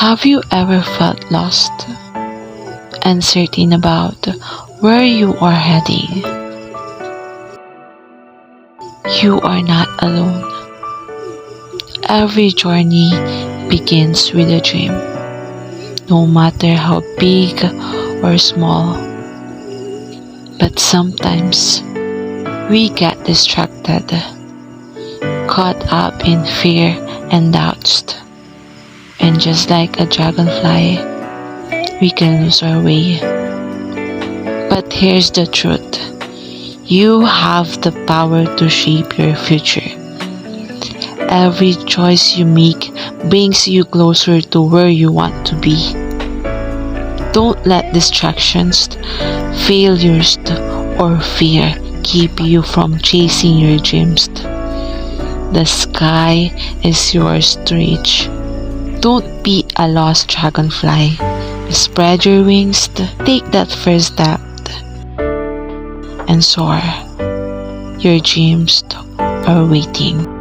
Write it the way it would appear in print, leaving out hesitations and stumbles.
Have you ever felt lost, uncertain about where you are heading? You are not alone. Every journey begins with a dream, no matter how big or small. But sometimes we get distracted, caught up in fear and doubts. And just like a dragonfly, we can lose our way. But here's the truth. You have the power to shape your future. Every choice you make brings you closer to where you want to be. Don't let distractions, failures, or fear keep you from chasing your dreams. The sky is yours to reach. Don't be a lost dragonfly. Spread your wings, take that first step, and soar. Your dreams are waiting.